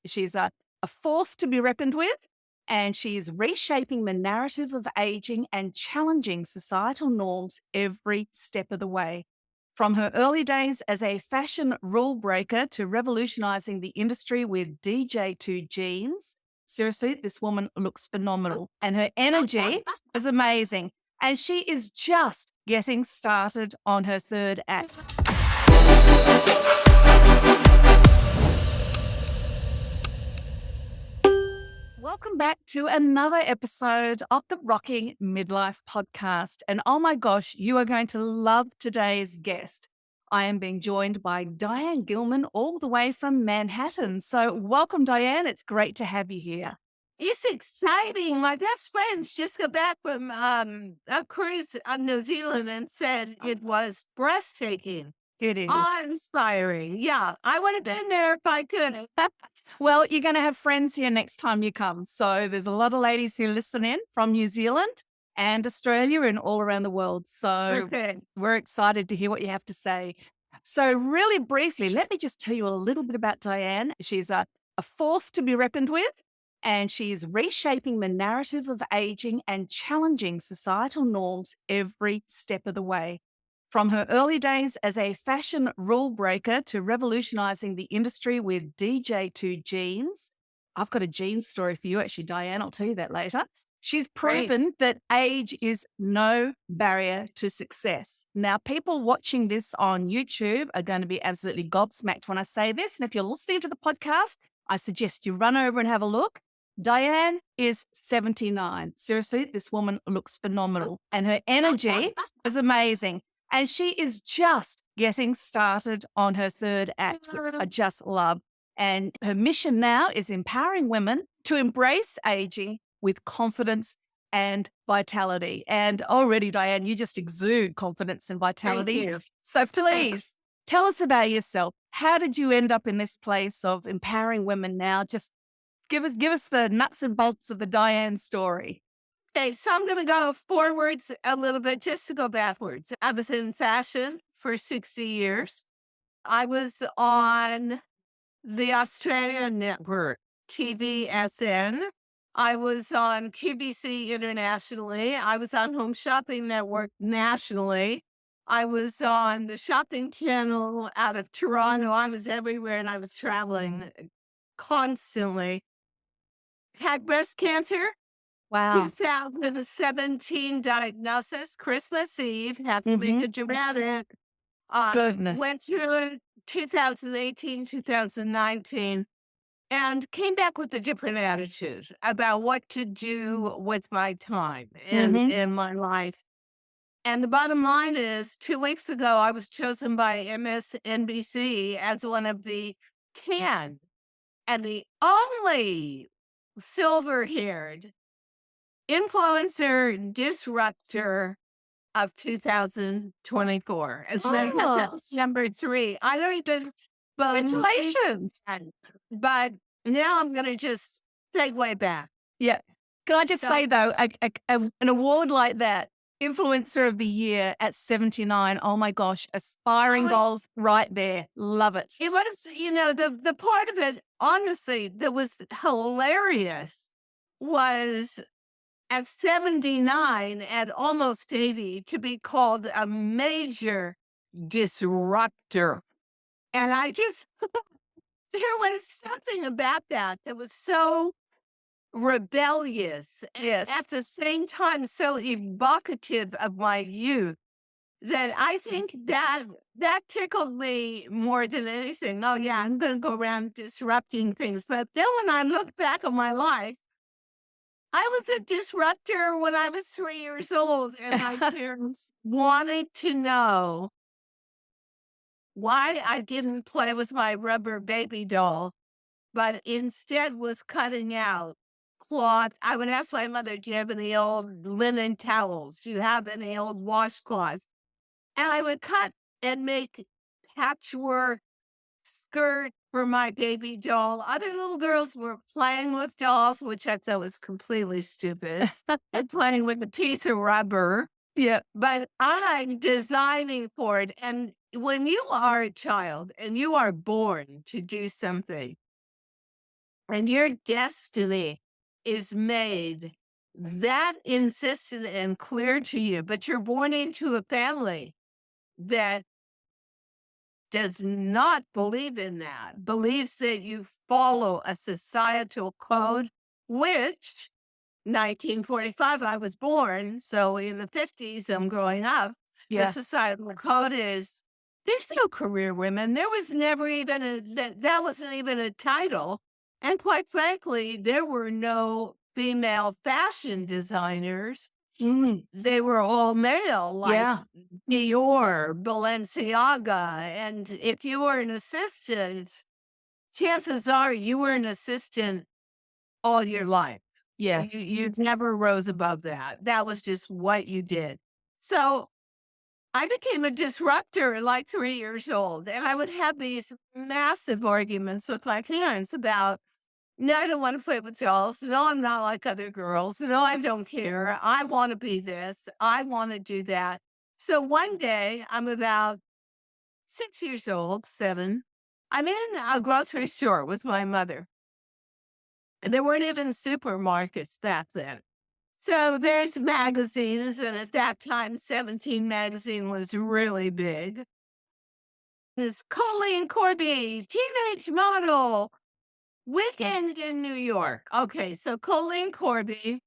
She's a force to be reckoned with, and she's reshaping the narrative of aging and challenging societal norms every step of the way. From her early days as a fashion rule breaker to revolutionizing the industry with DJ2 jeans. Seriously, this woman looks phenomenal and her energy is amazing. And she is just getting started on her third act. Welcome back to another episode of the Rocking Midlife podcast. And oh my gosh, you are going to love today's guest. I am being joined by Diane Gilman all the way from Manhattan. So welcome, Diane. It's great to have you here. It's exciting. My best friends just got back from a cruise on New Zealand and said it was breathtaking, It is. awe-inspiring. Yeah, I would have been there if I could. Well, you're going to have friends here next time you come. So there's a lot of ladies who listen in from New Zealand and Australia and all around the world. So Okay. we're excited to hear what you have to say. So really briefly, let me just tell you a little bit about Diane. She's a force to be reckoned with, and she's reshaping the narrative of aging and challenging societal norms every step of the way. From her early days as a fashion rule breaker to revolutionizing the industry with DJ2 jeans. I've got a jeans story for you, actually, Diane. I'll tell you that later. She's proven that age is no barrier to success. Now, people watching this on YouTube are going to be absolutely gobsmacked when I say this. And if you're listening to the podcast, I suggest you run over and have a look. Diane is 79. Seriously, this woman looks phenomenal and her energy is amazing. And she is just getting started on her third act, which I just love. And her mission now is empowering women to embrace aging with confidence and vitality. And already, Diane, you just exude confidence and vitality. Thank you. So please tell us about yourself. How did you end up in this place of empowering women now? Just give us the nuts and bolts of the Diane story. Okay, so I'm going to go forwards a little bit just to go backwards. I was in fashion for 60 years. I was on the Australian network, TVSN. I was on QVC internationally. I was on Home Shopping Network nationally. I was on the Shopping Channel out of Toronto. I was everywhere and I was traveling constantly. Had breast cancer. Wow. 2017 diagnosis, Christmas Eve, had to make a dramatic. Goodness. Went through 2018, 2019, and came back with a different attitude about what to do with my time in my life. And the bottom line is, 2 weeks ago, I was chosen by MSNBC as one of the 10 and the only silver-haired influencer disruptor of 2024. As that's number 3. I don't even. Congratulations. But now I'm going to just segue back. Yeah. Can I just say, though, an award like that, Influencer of the Year at 79, oh my gosh, aspiring goals right there. Love it. It was, the part of it, honestly, that was hilarious was at 79 and almost 80 to be called a major disruptor. And I just, there was something about that was so rebellious. Yes. At the same time, so evocative of my youth that I think that tickled me more than anything. Oh yeah, I'm going to go around disrupting things. But then when I look back on my life, I was a disruptor when I was 3 years old, and my parents wanted to know why I didn't play with my rubber baby doll, but instead was cutting out cloth. I would ask my mother, do you have any old linen towels? Do you have any old washcloths? And I would cut and make patchwork skirt for my baby doll. Other little girls were playing with dolls, which I thought was completely stupid, and playing with a piece of rubber. Yeah. But I'm designing for it. And when you are a child and you are born to do something, and your destiny is made that insistent and clear to you, but you're born into a family that does not believe in that, believes that you follow a societal code, which 1945, I was born. So in the 50s, I'm growing up. The Yeah. societal code is there's no career women. There was never even that wasn't even a title. And quite frankly, there were no female fashion designers. Mm. They were all male, like Yeah. Dior, Balenciaga. And if you were an assistant, chances are you were an assistant all your life. You Yes. you never rose above that. That was just what you did. So I became a disruptor at like 3 years old, and I would have these massive arguments with my parents about, no, I don't want to play with dolls. No, I'm not like other girls. No, I don't care. I want to be this. I want to do that. So one day, I'm about 6 years old, seven. I'm in a grocery store with my mother. And there weren't even supermarkets back then. So there's magazines, and at that time, 17 magazine was really big. There's Colleen Corby, teenage model, weekend in New York. Okay, so Colleen Corby,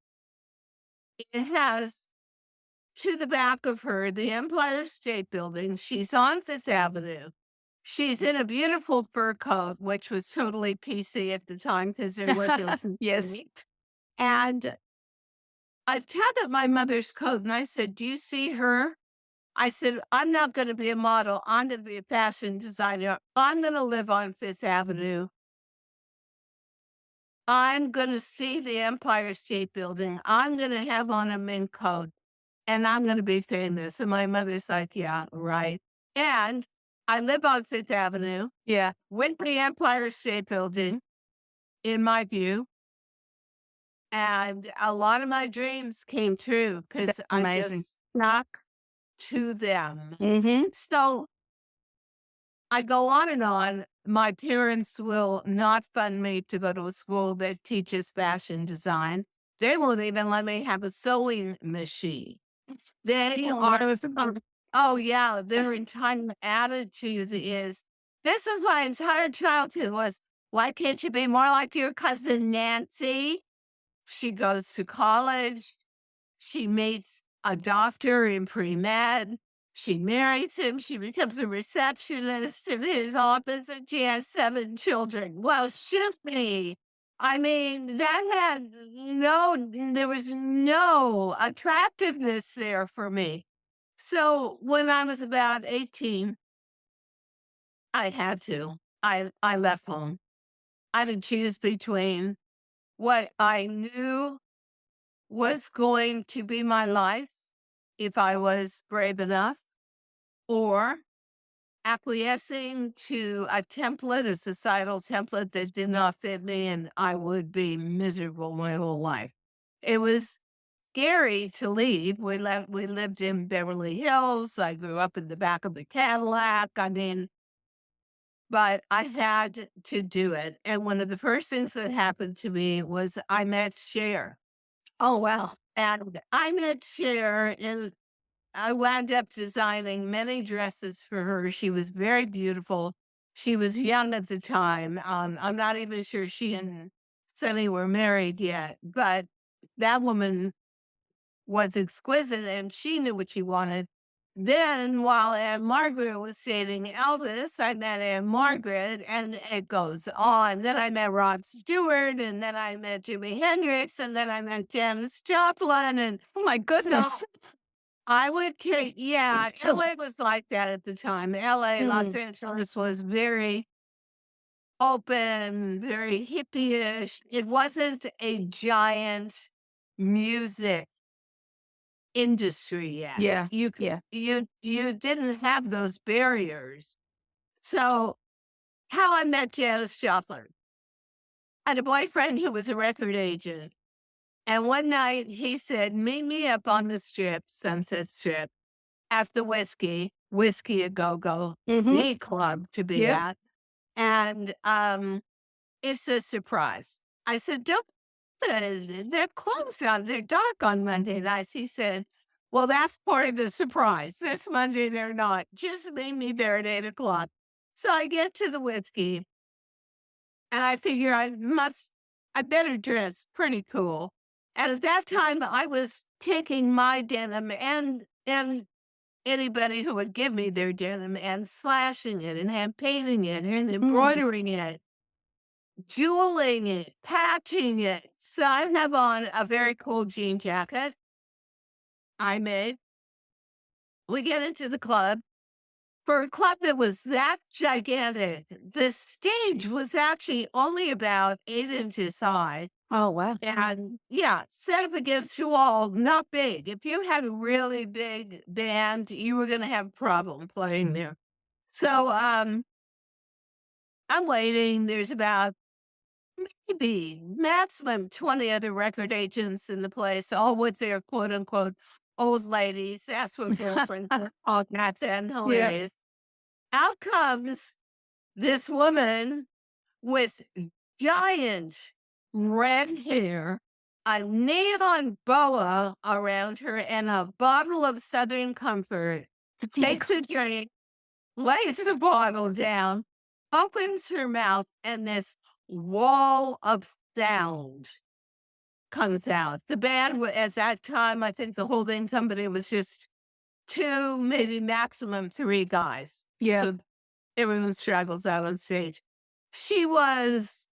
it has to the back of her the Empire State Building. She's on Fifth Avenue. She's in a beautiful fur coat, which was totally PC at the time because there wasn't. Yes. And I tagged up my mother's coat and I said, "Do you see her?" I said, "I'm not going to be a model. I'm going to be a fashion designer. I'm going to live on Fifth Avenue. I'm going to see the Empire State Building. I'm going to have on a mink coat and I'm going to be famous." And my mother's like, "Yeah, right." And I live on Fifth Avenue, Yeah. went to the Empire State Building, in my view. And a lot of my dreams came true because That's I amazing. just stuck to them. Mm-hmm. So I go on and on. My parents will not fund me to go to a school that teaches fashion design. They won't even let me have a sewing machine. They are, oh, yeah, their entire attitude is this is my entire childhood was, why can't you be more like your cousin Nancy? She goes to college. She meets a doctor in pre-med. She marries him. She becomes a receptionist in his office, and she has 7 children. Well, shoot me. I mean, that had there was no attractiveness there for me. So when I was about 18, I had to. I left home. I had to choose between what I knew was going to be my life if I was brave enough, or acquiescing to a template, a societal template that did not fit me, and I would be miserable my whole life. It was scary to leave. We lived in Beverly Hills. I grew up in the back of the Cadillac. I mean, but I had to do it. And one of the first things that happened to me was I met Cher. Oh, wow. And I met Cher, and I wound up designing many dresses for her. She was very beautiful. She was young at the time. I'm not even sure she and Sonny were married yet, but that woman was exquisite and she knew what she wanted. Then, while Aunt Margaret was dating Elvis, I met Aunt Margaret, and it goes on. Then I met Rod Stewart, and then I met Jimi Hendrix, and then I met Janis Joplin, and Oh my so goodness. I would take, yeah, LA was like that at the time. LA, Los Mm. Angeles was very open, very hippie-ish. It wasn't a giant music industry yet. Yeah. Yeah. You didn't have those barriers. So how I met Janis Joplin. I had a boyfriend who was a record agent. And one night he said, "Meet me up on the strip, Sunset Strip, after Whiskey a Go Go, Mm-hmm. the club to be Yep. at." And it's a surprise. I said, don't, they're closed on, they're dark on Monday nights. He said, well, that's part of the surprise. This Monday, they're not. Just meet me there at 8 o'clock. So I get to the whiskey and I figure I better dress pretty cool. And at that time, I was taking my denim and anybody who would give me their denim and slashing it and hand painting it and Mm. embroidering it, jeweling it, patching it. So I have on a very cool jean jacket I made. We get into the club. For a club that was that gigantic, the stage was actually only about 8 inches high. Oh, wow. And yeah, set up against the wall, not big. If you had a really big band, you were gonna have a problem playing there. So I'm waiting. There's about maybe maximum 20 other record agents in the place, all with their quote unquote old ladies. That's what girlfriends all that's and Yeah. hilarious. Out comes this woman with giant red hair, a neon boa around her, and a bottle of Southern Comfort. Takes a drink, lays the bottle down, opens her mouth, and this wall of sound comes out. The band, at that time, I think the holding somebody was just two, maybe maximum three guys. Yeah. So everyone struggles out on stage. She was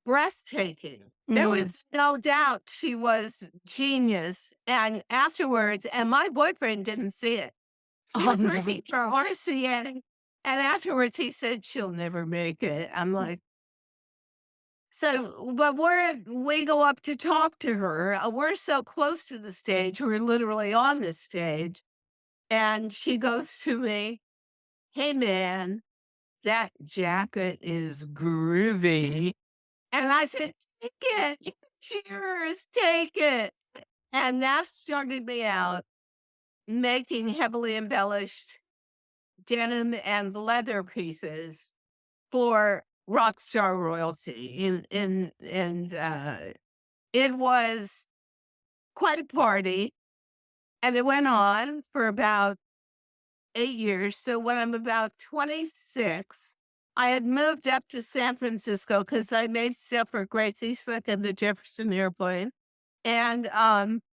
breathtaking. There Mm. was no doubt she was genius. And afterwards, and my boyfriend didn't see it. He Oh, was no. working for RCA. And afterwards, he said, she'll never make it. I'm like, so, but we go up to talk to her. We're so close to the stage. We're literally on the stage. And she goes to me, hey, man, that jacket is groovy. And I said, take it. Cheers, take it. And that started me out making heavily embellished denim and leather pieces for rock star royalty. It was quite a party. And it went on for about 8 years. So when I'm about 26, I had moved up to San Francisco because I made stuff for Gracie Slick and the Jefferson Airplane, and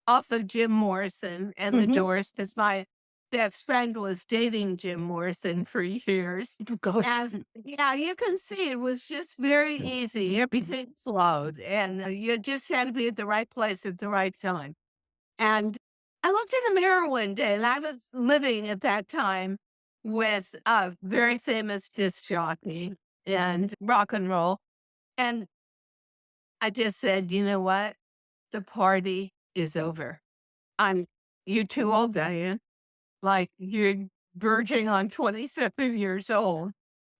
also Jim Morrison and the Mhm. Doors, because my best friend was dating Jim Morrison for years. Oh, gosh. And yeah, you can see it was just very easy. Everything flowed, and you just had to be at the right place at the right time. And I looked in the mirror one day, and I was living at that time with a very famous disc jockey and rock and roll. And I just said, you know what? The party is over. I'm you're too old, Diane. Like you're verging on 27 years old.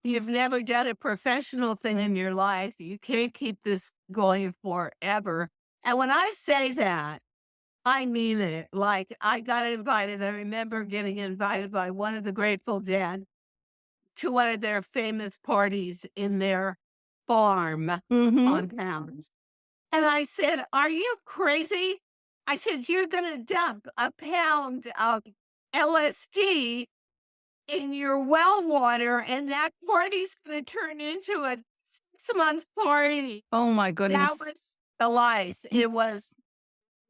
You've never done a professional thing in your life. You can't keep this going forever. And when I say that, I mean it. Like, I got invited. I remember getting invited by one of the Grateful Dead to one of their famous parties in their farm Mhm. on pounds. And I said, are you crazy? I said, you're going to dump a pound of LSD in your well water, and that party's going to turn into a 6 month party. Oh, my That goodness. was the lies. It was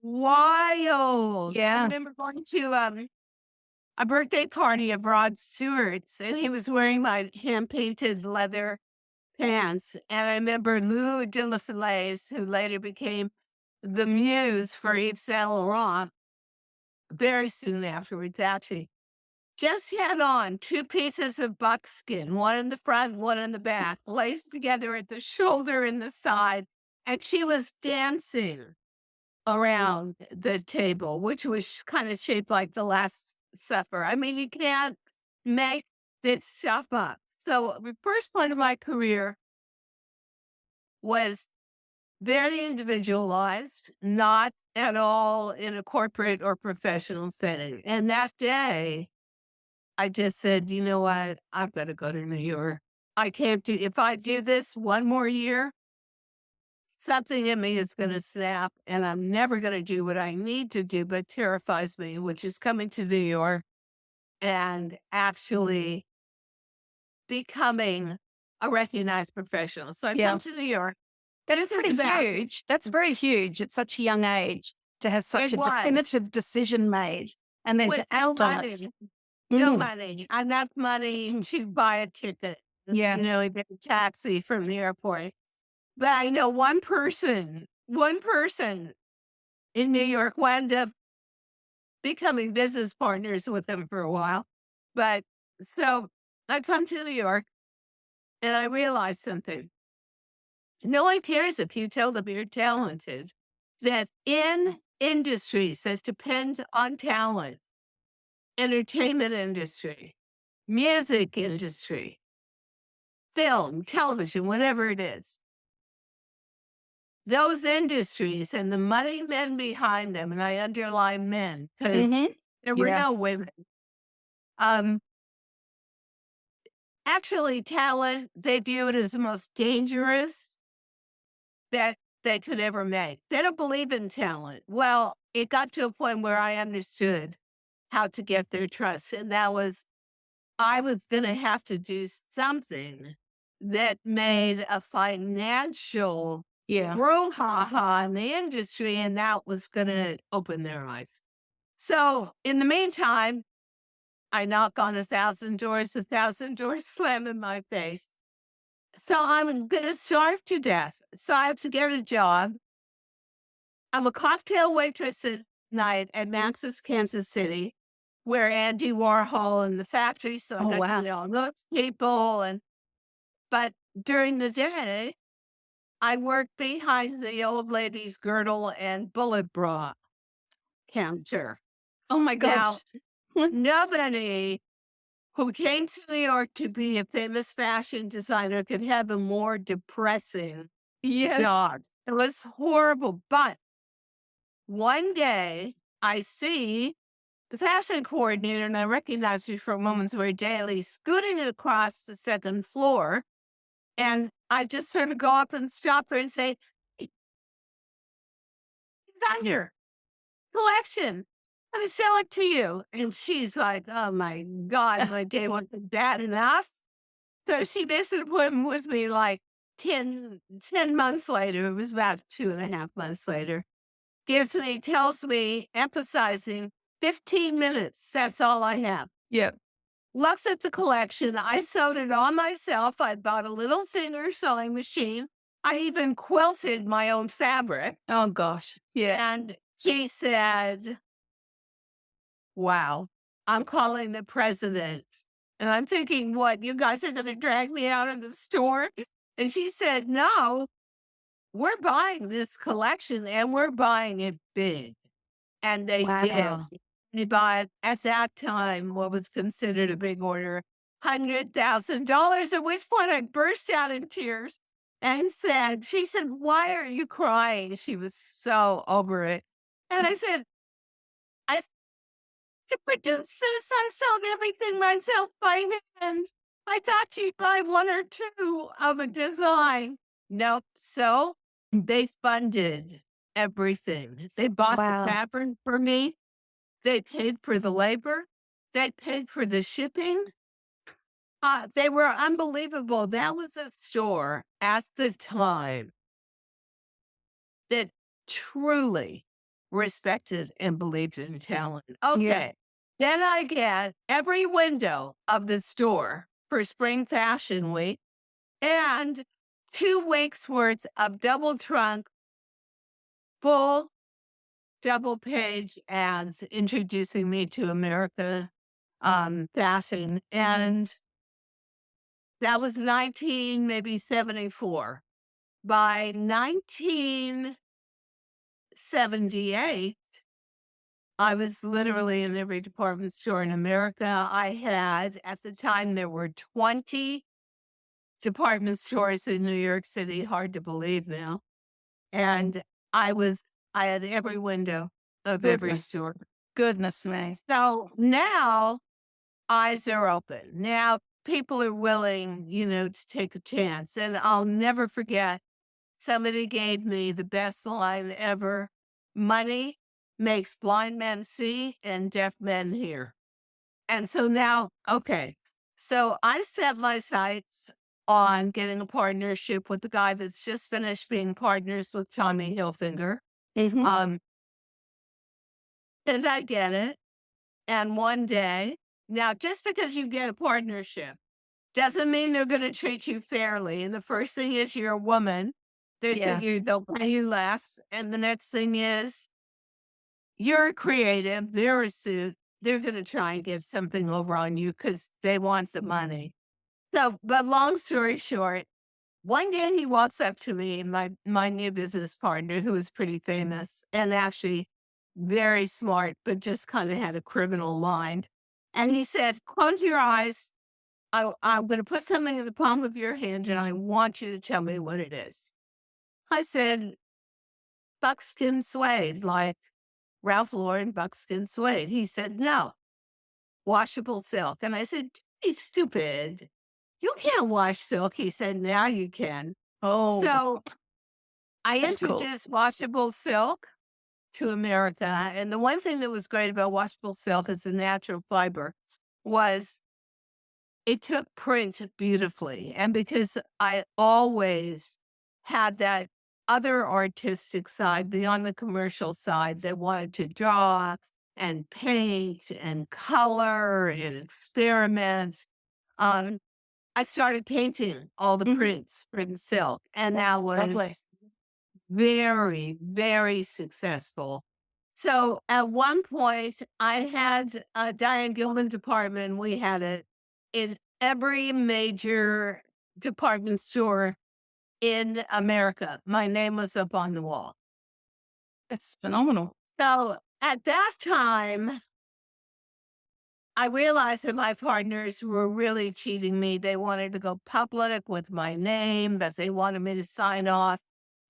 wild. I Yeah. remember going to a birthday party of Rod Stewart's, and he was wearing my hand-painted leather pants. And I remember Lou de la Falaise, who later became the muse for Yves Saint Laurent, very soon afterwards, actually, just had on two pieces of buckskin, one in the front, one in the back, laced together at the shoulder and the side. And she was dancing around the table, which was kind of shaped like the Last Supper. I mean, you can't make this stuff up. So the first part of my career was very individualized, not at all in a corporate or professional setting. And that day, I just said, you know what? I've got to go to New York. I can't do, if I do this one more year, something in me is going to snap and I'm never going to do what I need to do, but terrifies me, which is coming to New York and actually becoming a recognized professional. So I Yeah. come to New York. That is This pretty is about huge. That's very huge at such a young age to have such it a was definitive decision made and then to with no act on it. money, no Mhm. money, enough money to buy a ticket, Yeah. get a taxi from the airport. But I know one person in New York wound up becoming business partners with him for a while. But so I come to New York and I realized something. No one cares if you tell them you're talented, that in industries that depend on talent, entertainment industry, music industry, film, television, whatever it is, those industries and the money men behind them, and I underline men because Mhm. there were Yeah. no women. Um, Actually, talent, they view it as the most dangerous that they could ever make. They don't believe in talent. Well, it got to a point where I understood how to get their trust. And that was, I was going to have to do something that made a financial Yeah. brouhaha in the industry. And that was going to open their eyes. So in the meantime, I knock on 1,000 doors, 1,000 doors slam in my face. So I'm going to starve to death. So I have to get a job. I'm a cocktail waitress at night at Max's Kansas City, where Andy Warhol and the factory. So I Oh, got to wow. know those people. But during the day, I work behind the old lady's girdle and bullet bra counter. Oh my Now, gosh. nobody who came to New York to be a famous fashion designer could have a more depressing Yeah. job. It was horrible. But one day I see the fashion coordinator and I recognize her from Women's Wear Daily scooting across the second floor. And I just sort of go up and stop her and say, "Hey, designer collection. I sell it to you." And she's like, "Oh my God, my day wasn't bad enough." So she basically put with me like 10 months later. It was about 2.5 months later. Tells me, emphasizing 15 minutes. That's all I have. Yeah. Looks at the collection. I sewed it on myself. I bought a little Singer sewing machine. I even quilted my own fabric. Oh gosh. Yeah. And she said, "Wow, I'm calling the president." And I'm thinking, what, you guys are going to drag me out of the store? And she said, "No, we're buying this collection and we're buying it big." And they did. Wow. They bought, at that time, what was considered a big order, $100,000, at which point I burst out in tears and said, she said, "Why are you crying?" She was so over it. And I said, "I to produce this, I sold everything myself by hand. I thought you'd buy one or two of a design." Nope. So they funded everything. They bought the Wow. fabric for me. They paid for the labor. They paid for the shipping. They were unbelievable. That was a store at the time that truly respected and believed in talent. Yeah. Okay. Then I get every window of the store for Spring Fashion Week and 2 weeks worth of double trunk, full double page ads introducing me to America fashion. And that was 19, maybe 74. By 1978, I was literally in every department store in America. I had, at the time, there were 20 department stores in New York City. Hard to believe now. And I was, I had every window of every Goodness. store. Goodness me. So now eyes are open. Now people are willing, to take a chance. And I'll never forget, somebody gave me the best line ever: money makes blind men see and deaf men hear. And so now, okay, so I set my sights on getting a partnership with the guy that's just finished being partners with Tommy Hilfiger. Mhm. Um, and I get it. And one day, now just because you get a partnership doesn't mean they're going to treat you fairly. And the first thing is you're a woman. Yeah. They'll pay you less. And the next thing is you're a creative, they're a suit. They're going to try and get something over on you because they want the money. So, but long story short, one day he walks up to me, my new business partner, who is pretty famous and actually very smart, but just kind of had a criminal mind. And he said, "Close your eyes. I'm going to put something in the palm of your hand, and I want you to tell me what it is." I said, "Buckskin suede, like Ralph Lauren buckskin suede." He said, "No, washable silk." And I said, "He's stupid. You can't wash silk." He said, "Now you can." Oh, So I that's cool. introduced washable silk to America. And the one thing that was great about washable silk as a natural fiber was it took print beautifully. And because I always had that other artistic side beyond the commercial side that wanted to draw and paint and color and experiment, um, I started painting all the Mhm. prints from silk. And that Lovely. was very, very successful. So at one point, I had a Diane Gilman department. We had it in every major department store in America. My name was up on the wall. It's phenomenal. So at that time, I realized that my partners were really cheating me. They wanted to go public with my name, but they wanted me to sign off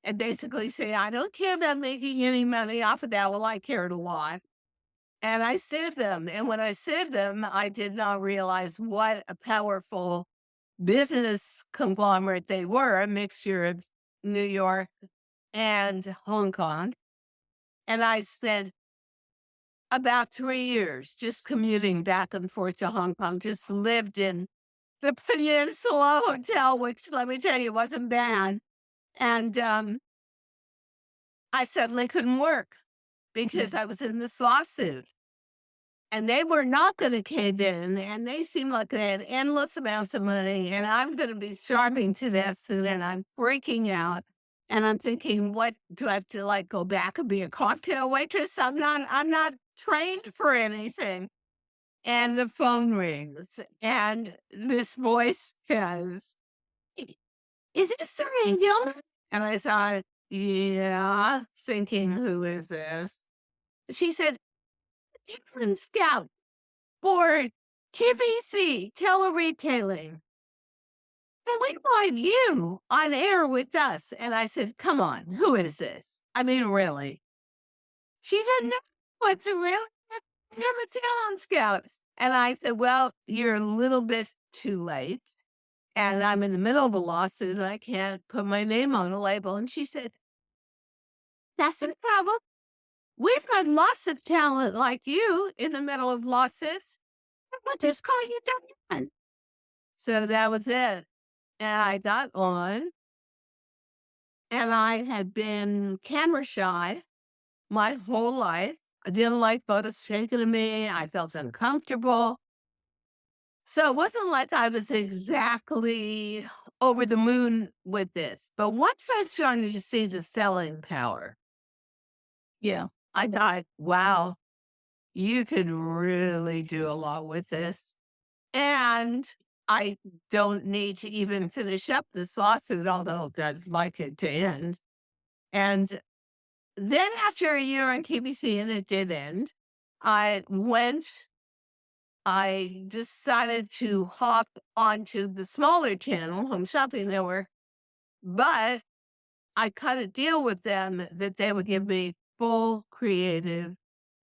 and basically say, "I don't care about making any money off of that." Well, I cared a lot. And I sued them. And when I sued them, I did not realize what a powerful business conglomerate they were, a mixture of New York and Hong Kong. And I spent about 3 years just commuting back and forth to Hong Kong, just lived in the Peninsula Hotel, which let me tell you wasn't bad. And I suddenly couldn't work because I was in this lawsuit. And they were not gonna cave in, and they seemed like they had endless amounts of money, and I'm gonna be starving to death soon, and I'm freaking out. And I'm thinking, what do I have to, like, go back and be a cocktail waitress? I'm not trained for anything. And the phone rings, and this voice says, "Is it Diane Gilman?" And I thought, "Yeah," thinking, "Who is this?" She said, "Different Scout for QVC, tele-retailing. And we want you on air with us." And I said, "Come on, who is this? I mean, really?" She said, "No, it's a real never talent scout." And I said, "Well, you're a little bit too late. And I'm in the middle of a lawsuit and I can't put my name on a label." And she said, "That's the problem. We've got lots of talent like you in the middle of lawsuits. We'll just call you Diane." So that was it. And I got on, and I had been camera shy my whole life. I didn't like photos taken of me. I felt uncomfortable. So it wasn't like I was exactly over the moon with this. But once I started to see the selling power, Yeah. I thought, wow, you could really do a lot with this. And I don't need to even finish up this lawsuit, although I'd like it to end. And then after a year on QVC, and it did end, I went, I decided to hop onto the smaller channel, Home Shopping Network, but I cut a deal with them that they would give me full creative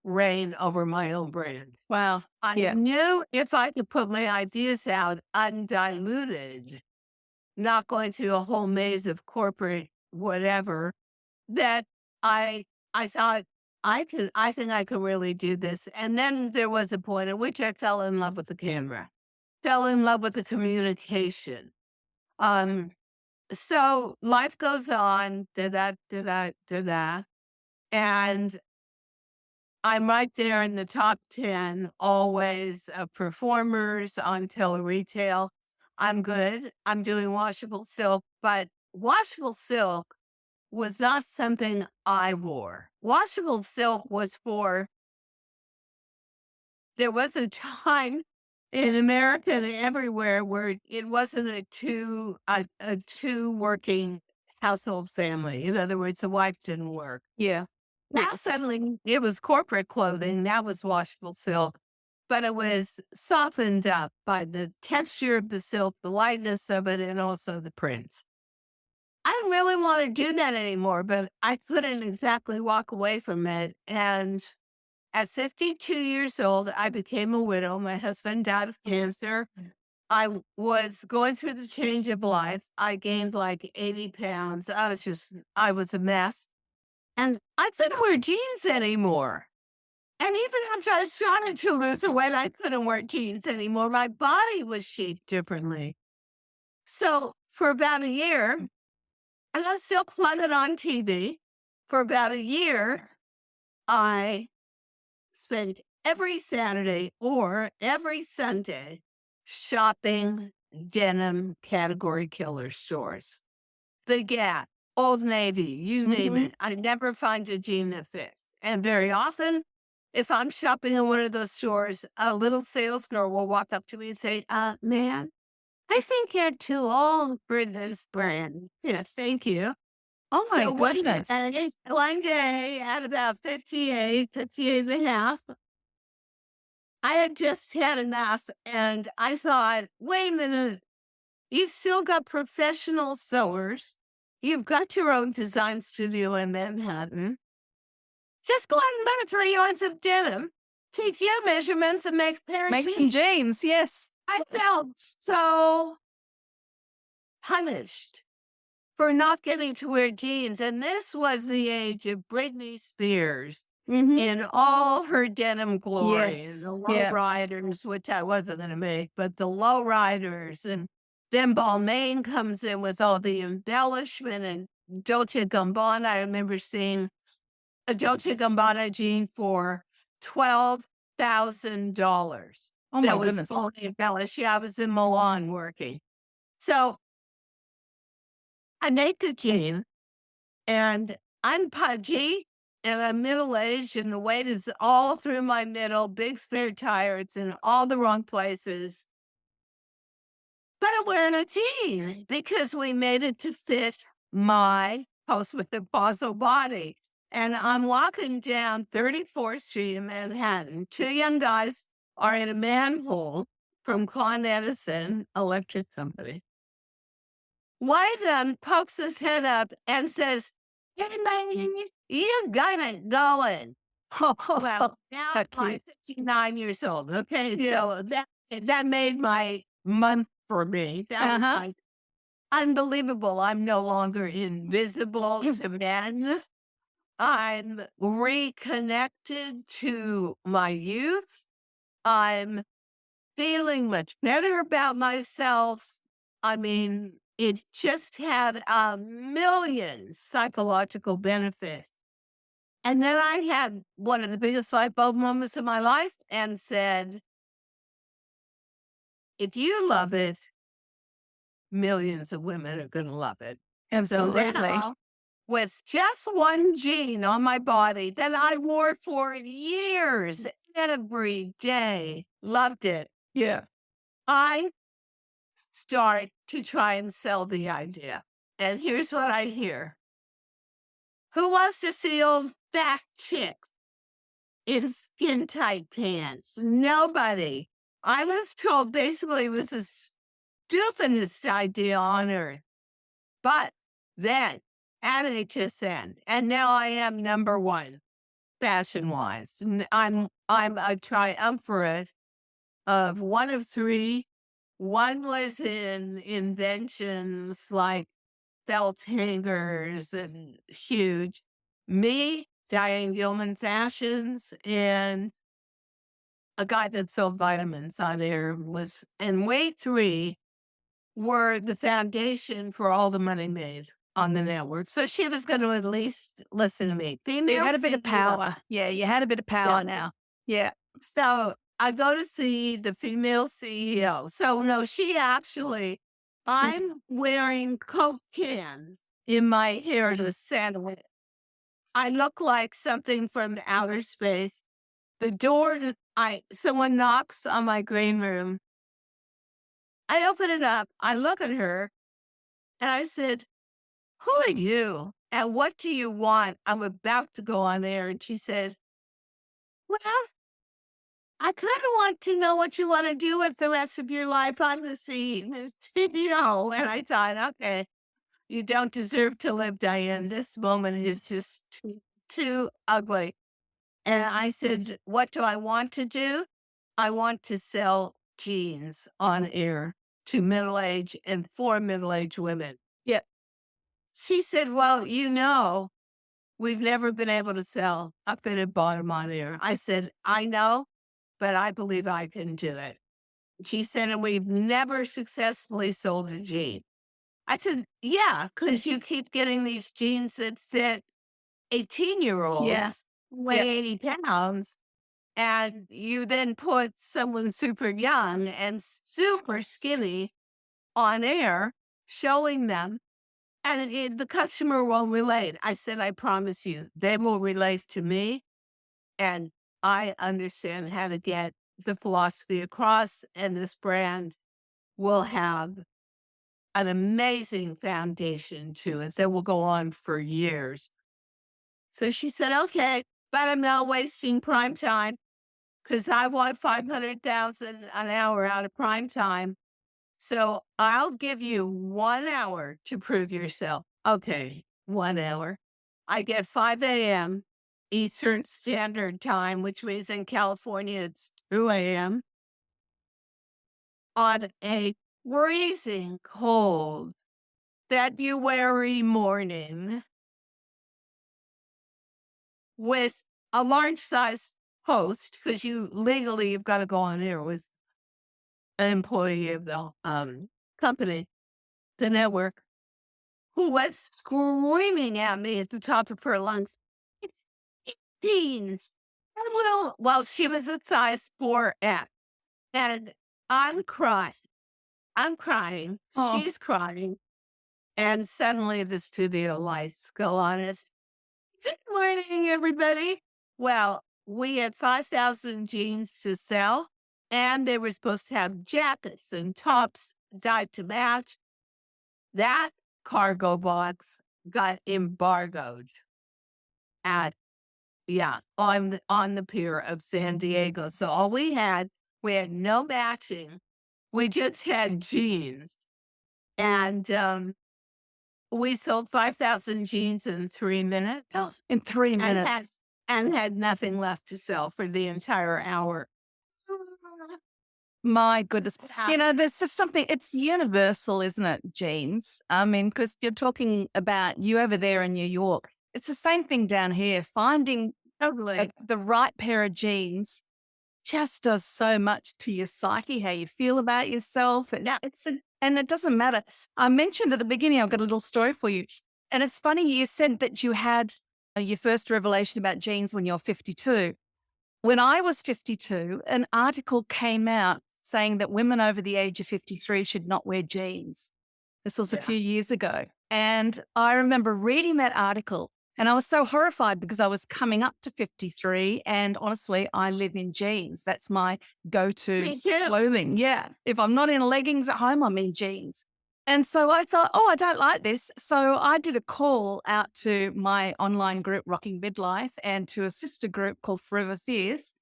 reign over my own brand. Wow. I Yeah. knew if I could put my ideas out undiluted, not going through a whole maze of corporate whatever, that I I thought I think I could really do this. And then there was a point at which I fell in love with the camera, fell in love with the communication. Um, so life goes on, da da da da da da, and I'm right there in the top 10 always of performers on tele-retail. I'm good. I'm doing washable silk, but washable silk was not something I wore. Washable silk was for, there was a time in America and everywhere where it wasn't a two working household family. In other words, the wife didn't work. Yeah. Now Yes. suddenly it was corporate clothing, that was washable silk, but it was softened up by the texture of the silk, the lightness of it, and also the prints. I didn't really want to do that anymore, but I couldn't exactly walk away from it. And at 52 years old, I became a widow. My husband died of cancer. Was going through the change of life. I gained like 80 pounds. I was a mess. And I couldn't wear jeans anymore. And even after I started to lose the weight, I couldn't wear jeans anymore. My body was shaped differently. So for about a year, and I still flooded on TV. For about a year, I spent every Saturday or every Sunday shopping denim category killer stores. The Gap, Old Navy, you name Mhm. it. I never find a jean that fits. And very often, if I'm shopping in one of those stores, a little sales girl will walk up to me and say, "Man, I think you're too old for this brand." Yes, thank you. Oh my So goodness. one day at about 58, 58 and a half, I had just had enough and I thought, wait a minute, you've still got professional sewers. You've got your own design studio in Manhattan. Just go out and buy 3 yards of denim, take your measurements, and make a pair of Make some jeans. jeans. Yes. I felt so punished for not getting to wear jeans. And this was the age of Britney Spears Mhm. in all her denim glory, and Yes. the low Yeah. riders, which I wasn't going to make, but the low riders. And then Balmain comes in with all the embellishment and Dolce Gabbana. I remember seeing a Dolce Gabbana jean for $12,000. Oh my That was goodness. fully embellished. Yeah, I was in Milan working. So I make the jean and I'm pudgy and I'm middle aged and the weight is all through my middle, big spare tire. It's in all the wrong places. But I'm wearing a jean because we made it to fit my post with the puzzle body. And I'm walking down 34th Street in Manhattan. Two young guys are in a manhole from Con Edison Electric Company. One of them pokes his head up and says, "Hey, man, you got it going." Well, now How I'm cute. 59 years old. Okay, Yeah. so that made my month for me. That was Uh-huh. like unbelievable. I'm no longer invisible to men. I'm reconnected to my youth. I'm feeling much better about myself. I mean, it just had a million psychological benefits. And then I had one of the biggest light bulb moments of my life and said, if you love it, millions of women are going to love it. So Absolutely. now, with just one jean on my body that I wore for years, every day, loved it, Yeah. I start to try and sell the idea. And here's what I hear. Who wants to see old fat chicks in skin tight pants? Nobody. I was told basically it was the stupidest idea on earth. But then at HSN, and now I am number one. fashion-wise. I'm a triumvirate of one of three. One was in inventions like felt hangers and huge. Me, Diane Gilman fashions, and a guy that sold vitamins on air was, and way three were the foundation for all the money made on the network. So she was going to at least listen to me. You Female, had a bit of female. power. Yeah, you had a bit of power So, now. Yeah. so I go to see the female CEO. So no, she actually, I'm wearing Coke cans in my hair to sandwich. I look like something from outer space. The door, someone knocks on my green room. I open it up. I look at her and I said, "Who are you? And what do you want? I'm about to go on air." And she says, "Well, I kind of want to know what you want to do with the rest of your life on the scene as CEO." And I thought, okay, you don't deserve to live, Diane. This moment is just too ugly. And I said, "What do I want to do? I want to sell jeans on air to middle-aged and for middle-aged women." Yeah. She said, "Well, we've never been able to sell a fitted bottom on air." I said, "I know, but I believe I can do it." She said, "And we've never successfully sold a jean." I said, "Yeah, because you keep getting these jeans that fit Yeah. 18-year-olds, Yeah. weigh 80 pounds, and you then put someone super young and super skinny on air showing them, and the customer will relate." I said, "I promise you, they will relate to me, and I understand how to get the philosophy across, and this brand will have an amazing foundation to it that will go on for years." So she said, "Okay, but I'm not wasting prime time because I want 500,000 an hour out of prime time. So I'll give you 1 hour to prove yourself." Okay, 1 hour. I get 5 a.m. Eastern Standard Time, which means in California it's 2 a.m. on a freezing cold February morning with a large size host, because you've got to go on air with an employee of the company, the network, who was screaming at me at the top of her lungs, "It's teens." And well, she was a size 4X. And I'm crying. I'm crying. Oh, She's crying. And suddenly the studio lights go on. It's, "Good morning, everybody." Well, we had 5,000 jeans to sell, and they were supposed to have jackets and tops dyed to match. That cargo box got embargoed at, yeah, on the pier of San Diego. So all we had no matching. We just had jeans. And we sold 5,000 jeans in 3 minutes in 3 minutes. and had nothing left to sell for the entire hour. My goodness. Yeah. You know, there's just something, it's universal, isn't it, jeans? I mean, because you're talking about you over there in New York. It's the same thing down here. Finding Totally. the right pair of jeans just does so much to your psyche, how you feel about yourself. And and it doesn't matter. I mentioned at the beginning, I've got a little story for you. And it's funny, you said that you had your first revelation about jeans when you're 52. When I was 52, an article came out saying that women over the age of 53 should not wear jeans. This was a Yeah. few years ago. And I remember reading that article and I was so horrified because I was coming up to 53. And honestly, I live in jeans. That's my go-to Me too. clothing. Yeah. If I'm not in leggings at home, I'm in jeans. And so I thought, oh, I don't like this. So I did a call out to my online group, Rocking Midlife, and to a sister group called Forever Fierce.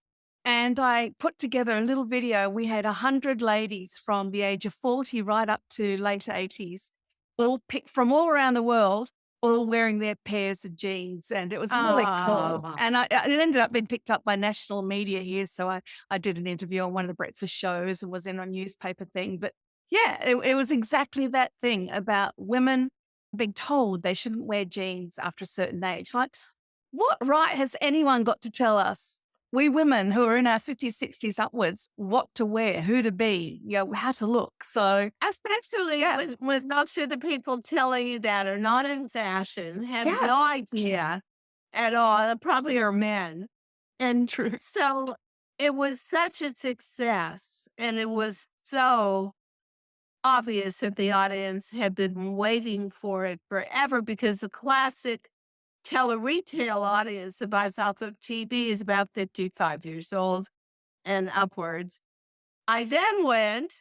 And I put together a little video. We had 100 ladies from the age of 40 right up to late 80s, all picked from all around the world. all wearing their pairs of jeans, and it was really cool. Oh, And it ended up being picked up by national media here. So I did an interview on one of the breakfast shows and was in a newspaper thing. But yeah, it was exactly that thing about women being told they shouldn't wear jeans after a certain age. Like, what right has anyone got to tell us, we women who are in our 50s, 60s upwards, what to wear, who to be, how to look? So, especially yeah, with most of the people telling you that are not in fashion, have yeah, no idea at all. They probably are men. And true. so it was such a success, and it was so obvious that the audience had been waiting for it forever because the classic tele-retail audience that buys off of TV is about 55 years old and upwards. I then went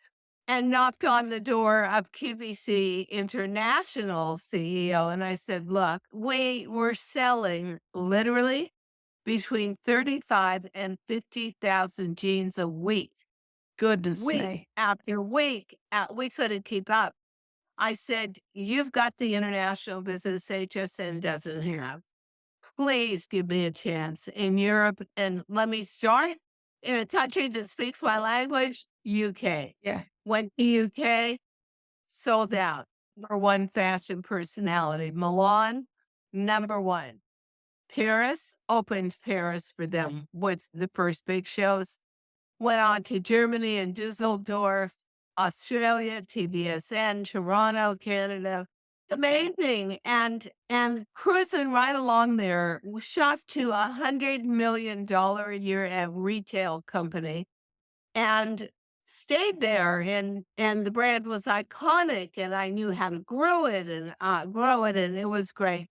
and knocked on the door of QVC International CEO, and I said, "Look, we were selling literally between 35 and 50,000 jeans a week, Goodness week me. after week. We couldn't keep up." I said, "You've got the international business HSN doesn't have. Please give me a chance in Europe, and let me start in a country that speaks my language, UK." Yeah. Went to UK, sold out. Number one fashion personality. Milan, number one. Paris, opened Paris for them with the first big shows. Went on to Germany and Dusseldorf, Australia, TBSN, Toronto, Canada. It's amazing. And cruising right along there, we shot to $100 million a year at retail company and stayed there. And the brand was iconic, and I knew how to grow it, and it was great.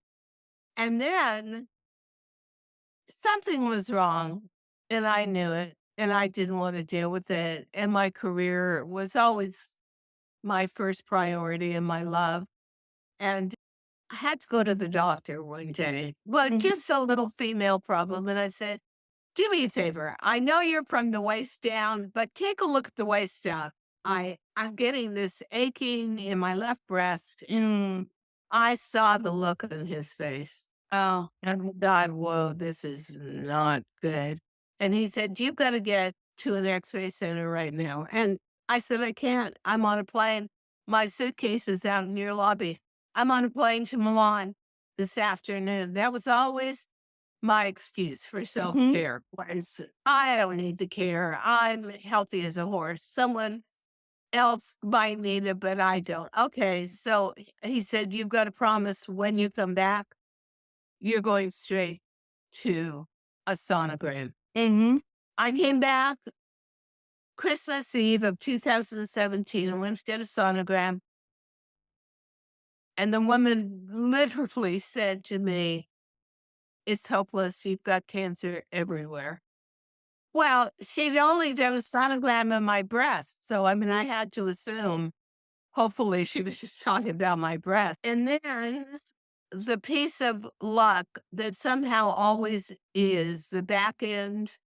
And then something was wrong, and I knew it, and I didn't want to deal with it. And my career was always my first priority and my love. And I had to go to the doctor one day, but Mhm. just a little female problem. And I said, "Do me a favor. I know you're from the waist down, but take a look at the waist up. I'm getting this aching in my left breast." Mm. I saw the look on his face. Oh, And God, whoa, this is not good. And he said, "You've got to get to an X-ray center right now." And I said, "I can't. I'm on a plane. My suitcase is out in your lobby. I'm on a plane to Milan this afternoon." That was always my excuse for mhm. self-care. Was I don't need the care. I'm healthy as a horse. Someone else might need it, but I don't. Okay. So he said, "You've got to promise when you come back, you're going straight to a sonogram." Mhm. I came back Christmas Eve of 2017 and went to get a sonogram. And the woman literally said to me, "It's hopeless. You've got cancer everywhere." Well, she'd only done a sonogram of my breast. So, I mean, I had to assume, hopefully, she was just talking about my breast. And then the piece of luck that somehow always is the back end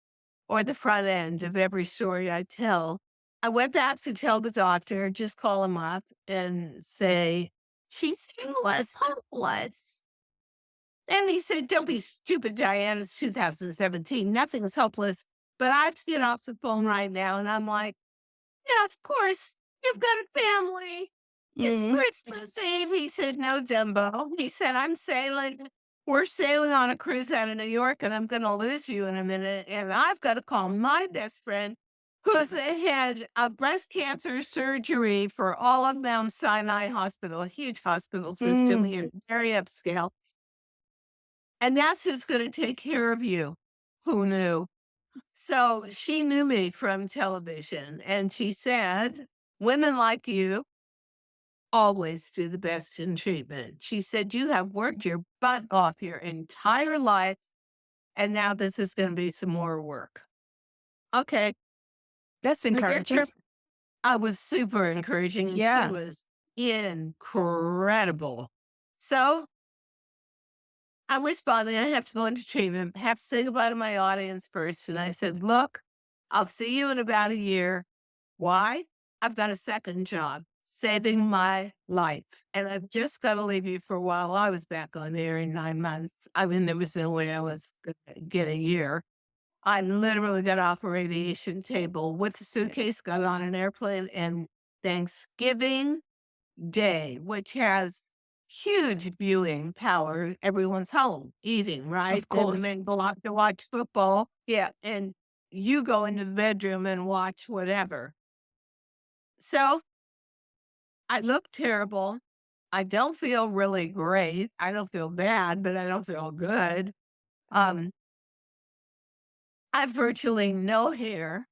or the front end of every story I tell. I went back to tell the doctor, just call him up and say, "She was hopeless." And he said, "Don't be stupid, Diane. It's 2017. Nothing's hopeless." But I have to get off the phone right now. And I'm like, "Yeah, of course. You've got a family. It's Mhm. Christmas Eve." He said, "No, Dumbo." He said, we're sailing on a cruise out of New York, and I'm going to lose you in a minute. And I've got to call my best friend, who's had a breast cancer surgery for all of Mount Sinai Hospital, a huge hospital system Mm. here, very upscale. And that's who's going to take care of you." Who knew? So she knew me from television, and she said, "Women like you always do the best in treatment." She said, "You have worked your butt off your entire life, and now this is going to be some more work." Okay. That's The gift encouraging. her- I was super encouraging, and she Yeah. was incredible. So I responded, "I have to go into treatment, have to say goodbye to my audience first." And I said, "Look, I'll see you in about a year. Why? I've got a second job." saving my life. And I've just got to leave you for a while. I was back on air in 9 months. I mean, there was no way I was going to get a year. I literally got off a radiation table with a suitcase, got on an airplane, and Thanksgiving Day, which has huge viewing power. Everyone's home eating, right? Of course. And then go out to watch football. Yeah. And you go into the bedroom and watch whatever. So I look terrible. I don't feel really great. I don't feel bad, but I don't feel good. I have virtually no hair.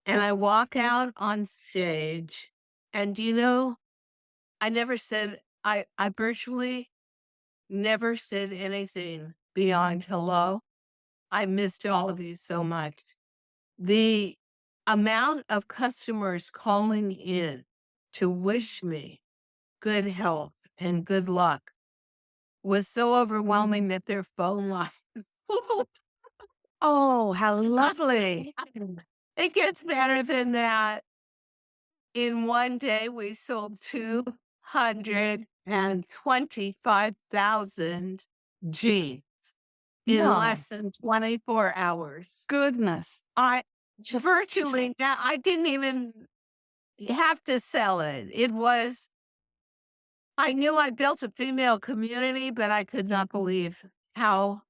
And I walk out on stage. And do you know, I never said, I virtually never said anything beyond hello. I missed all of you so much. The amount of customers calling in to wish me good health and good luck was so overwhelming that their phone lines. Oh, how lovely. It gets better than that. In one day, we sold 225,000 jeans in No. less than 24 hours. Goodness. I Just virtually, now I didn't even have to sell it. It was, I knew I built a female community, but I could not believe how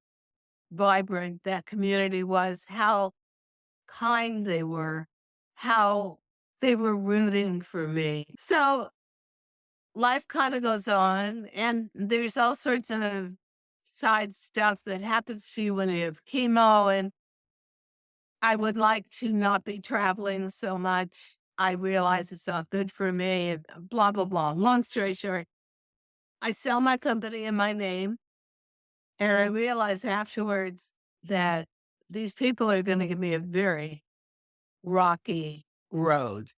vibrant that community was, how kind they were, how they were rooting for me. So life kind of goes on, and there's all sorts of side stuff that happens to you when you have chemo. And I would like to not be traveling so much. I realize it's not good for me, and blah, blah, blah. Long story short, I sell my company in my name, and I realize afterwards that these people are going to give me a very rocky road.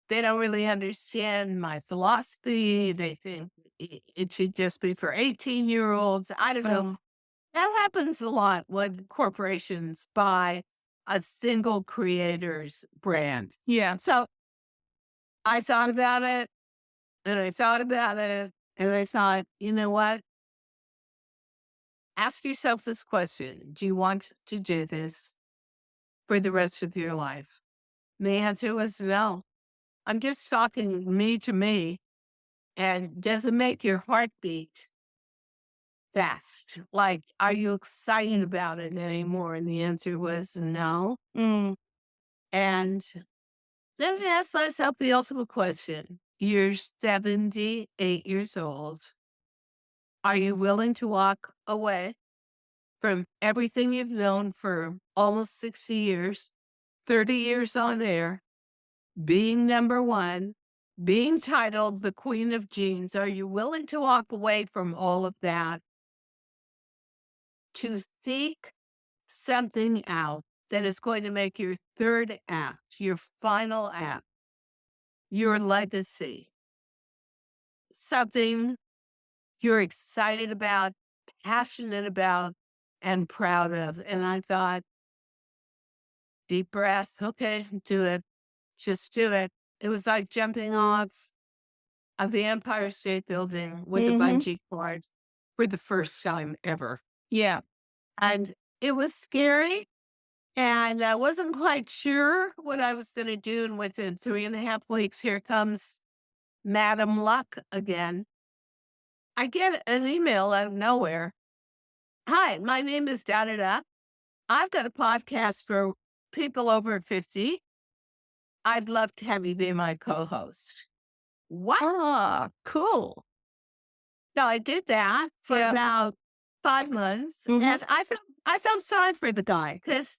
They don't really understand my philosophy. They think it should just be for 18-year-olds. I don't know. That happens a lot when corporations buy a single creator's brand. Yeah. So I thought about it, and I thought about it, and I thought, you know what? Ask yourself this question. Do you want to do this for the rest of your life? The answer was no. I'm just talking me to me, and does it make your heart beat fast? Like, are you excited about it anymore? And the answer was no. Mm. And then I asked myself the ultimate question. You're 78 years old. Are you willing to walk away from everything you've known for almost 60 years, 30 years on air, being number one, being titled the Queen of Jeans? Are you willing to walk away from all of that to seek something out that is going to make your third act, your final act, your legacy, something you're excited about, passionate about, and proud of? And I thought, deep breath, okay, do it. Just do it. It was like jumping off of the Empire State Building with a bungee cord for the first time ever. Yeah. And it was scary. And I wasn't quite sure what I was going to do. And within 3.5 weeks, here comes Madam Luck again. I get an email out of nowhere. Hi, my name is da da da. I've got a podcast for people over 50. I'd love to have you be my co-host. What? Ah, cool. So I did that for Yeah. about 5 months. Mhm. And I felt sorry for the guy because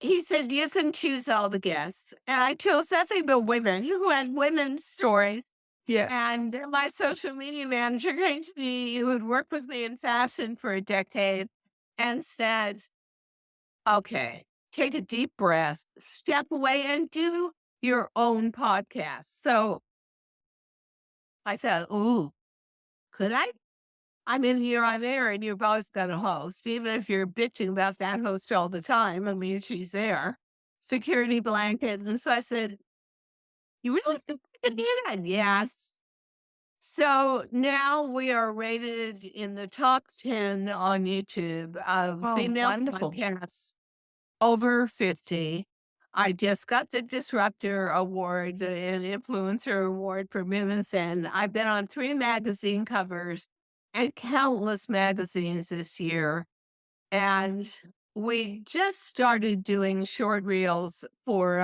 he said, you can choose all the guests. And I chose nothing but women who had women's stories. Yeah. And my social media manager came to me, who had worked with me in fashion for a decade, and said, okay, take a deep breath, step away and do your own podcast. So I thought, ooh, could I? I'm in here on air, and you've always got a host, even if you're bitching about that host all the time. I mean, she's there, security blanket. And so I said, you really think Yeah, yes. So now we are rated in the top 10 on YouTube of Oh, female wonderful. podcasts over 50. I just got the Disruptor Award, an influencer award for women's, and I've been on 3 magazine covers and countless magazines this year. And we just started doing short reels for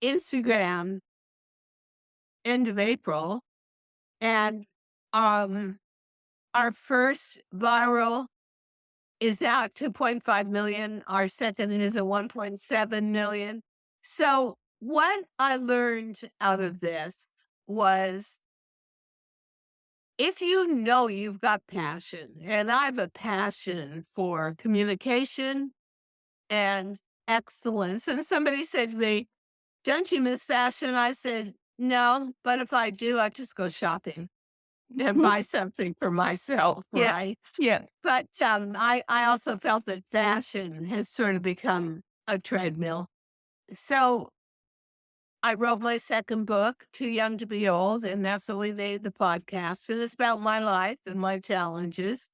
Instagram end of April. And um, our first viral is now 2.5 million. Our second is a 1.7 million. So what I learned out of this was if you know you've got passion, and I have a passion for communication and excellence. And somebody said to me, "Don't you miss fashion?" I said, "No, but if I do, I just go shopping and buy something for myself, Yeah. right?" Yeah. But I also felt that fashion has sort of become a treadmill. So I wrote my second book, Too Young to Be Old, and that's what we made the podcast. And it's about my life and my challenges.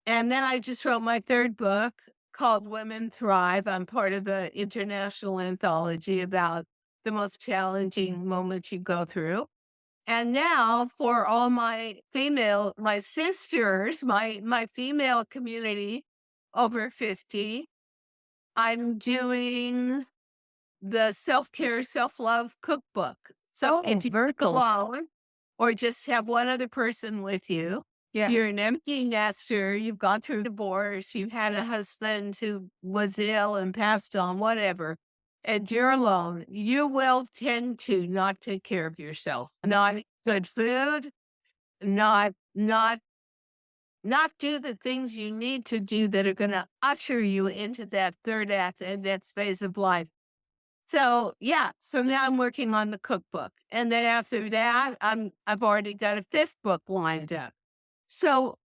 And then I just wrote my third book called Women Thrive. I'm part of an international anthology about the most challenging moments you go through. And now for all my sisters, my female community over 50, I'm doing the self-care, self-love cookbook. So Oh, if you very cook cool. alone or just have one other person with you, Yeah. you're an empty nester, you've gone through divorce, you've had a husband who was ill and passed on, whatever, and you're alone, you will tend to not take care of yourself. Not eat good food, not not do the things you need to do that are gonna usher you into that third act and that phase of life. So yeah, so now I'm working on the cookbook. And then after that, I've already got a fifth book lined up. So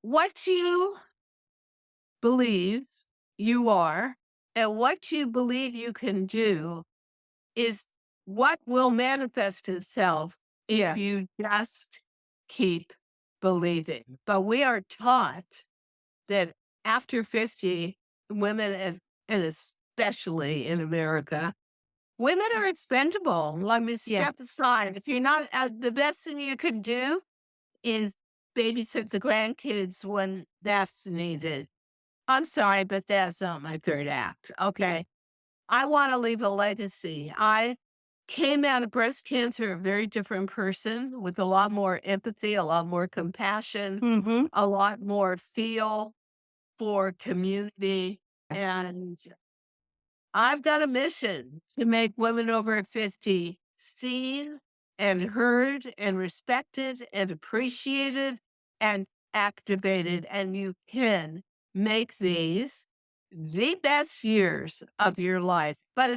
what you believe you are and what you believe you can do is what will manifest itself if Yes. you just keep believing. But we are taught that after 50, women, and especially in America, women are expendable. Let me Yeah. step aside. If you're not, the best thing you could do is babysit the grandkids when that's needed. I'm sorry, but that's not my third act. Okay. I want to leave a legacy. I came out of breast cancer a very different person with a lot more empathy, a lot more compassion, Mm-hmm. a lot more feel for community. Yes. And I've got a mission to make women over 50 seen and heard and respected and appreciated and activated. And you can make these the best years of your life. But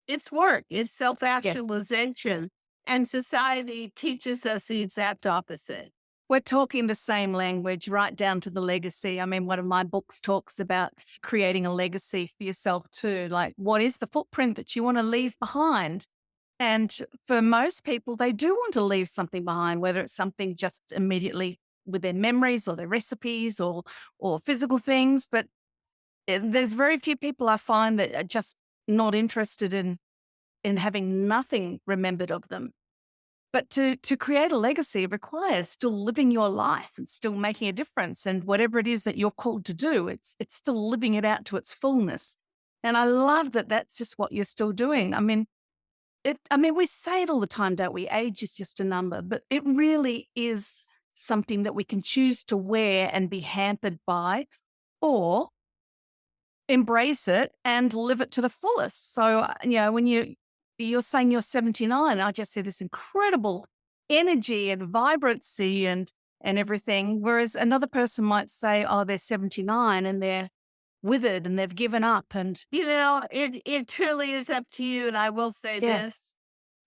it's work, it's Yes. self-actualization. And society teaches us the exact opposite. We're talking the same language right down to the legacy. I mean, one of my books talks about creating a legacy for yourself too. Like, what is the footprint that you want to leave behind? And for most people, they do want to leave something behind, whether it's something just immediately with their memories or their recipes or physical things. But there's very few people I find that are just not interested in having nothing remembered of them. But to create a legacy requires still living your life and still making a difference. And whatever it is that you're called to do, it's still living it out to its fullness. And I love that that's just what you're still doing. I mean, we say it all the time, don't we? Age is just a number, but it really is something that we can choose to wear and be hampered by, or embrace it and live it to the fullest. So, when you're saying you're 79, I just see this incredible energy and vibrancy and everything. Whereas another person might say, oh, they're 79 and they're withered and they've given up. And It truly is up to you. And I will say yeah, this.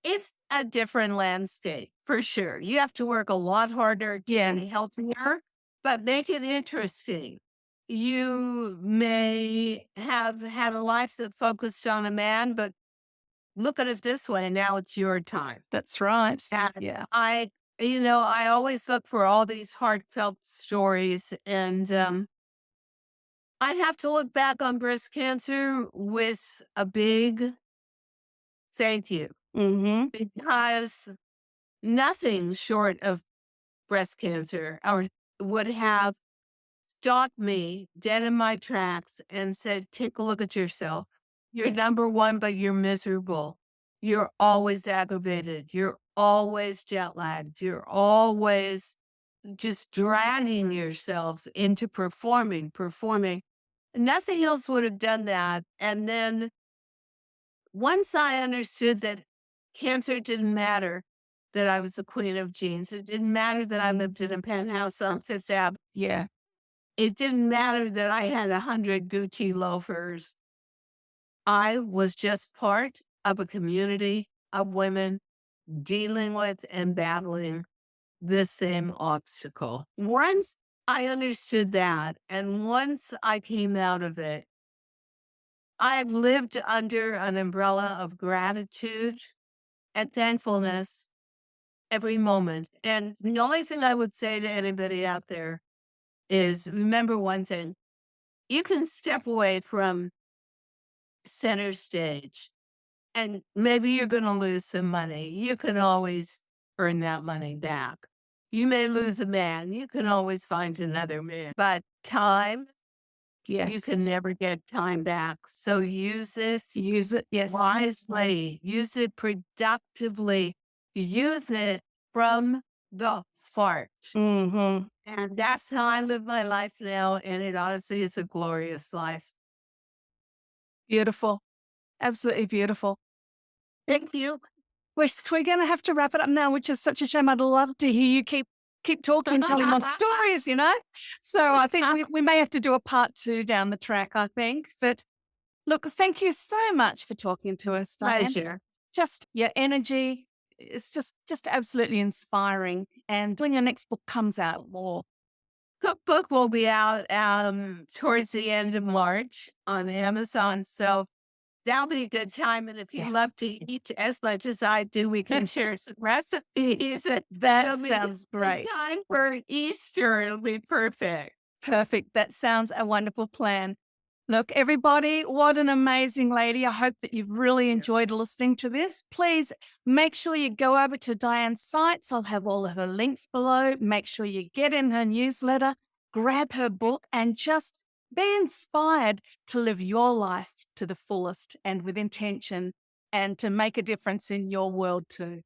It's a different landscape for sure. You have to work a lot harder to yeah, be healthier, but make it interesting. You may have had a life that focused on a man, but look at it this way. Now it's your time. That's right. And Yeah. I always look for all these heartfelt stories, and I have to look back on breast cancer with a big thank you, Mm-hmm. because nothing short of breast cancer would have stopped me dead in my tracks and said, take a look at yourself. You're number one, but you're miserable. You're always aggravated. You're always jet lagged. You're always just dragging yourselves into performing. Nothing else would have done that. And then once I understood that cancer didn't matter, that I was the queen of jeans, it didn't matter that I lived in a penthouse on Fifth Avenue. Yeah. It didn't matter that I had 100 Gucci loafers. I was just part of a community of women dealing with and battling the same obstacle. Once I understood that, and once I came out of it, I've lived under an umbrella of gratitude and thankfulness every moment. And the only thing I would say to anybody out there is remember one thing: you can step away from center stage and maybe you're going to lose some money. You can always earn that money back. You may lose a man. You can always find another man. But time, you Yes. can never get time back. So use it Use it. Yes. wisely, use it productively, use it from the heart. Mm-hmm. And that's how I live my life now. And it honestly is a glorious life. Beautiful. Absolutely beautiful. Thank you. We're going to have to wrap it up now, which is such a shame. I'd love to hear you keep talking and telling more stories, you know? So I think we may have to do a part 2 down the track, I think. But look, thank you so much for talking to us, Diane. Pleasure. Just your energy is just absolutely inspiring. And when your next book comes out, more. Cookbook will be out towards the end of March on Amazon. So that'll be a good time. And if you love to eat as much as I do, we can share some recipes. That sounds great. Time for Easter, it'll be perfect. Perfect. That sounds a wonderful plan. Look, everybody, what an amazing lady. I hope that you've really enjoyed listening to this. Please make sure you go over to Diane's sites. I'll have all of her links below. Make sure you get in her newsletter, grab her book, and just be inspired to live your life to the fullest and with intention and to make a difference in your world too.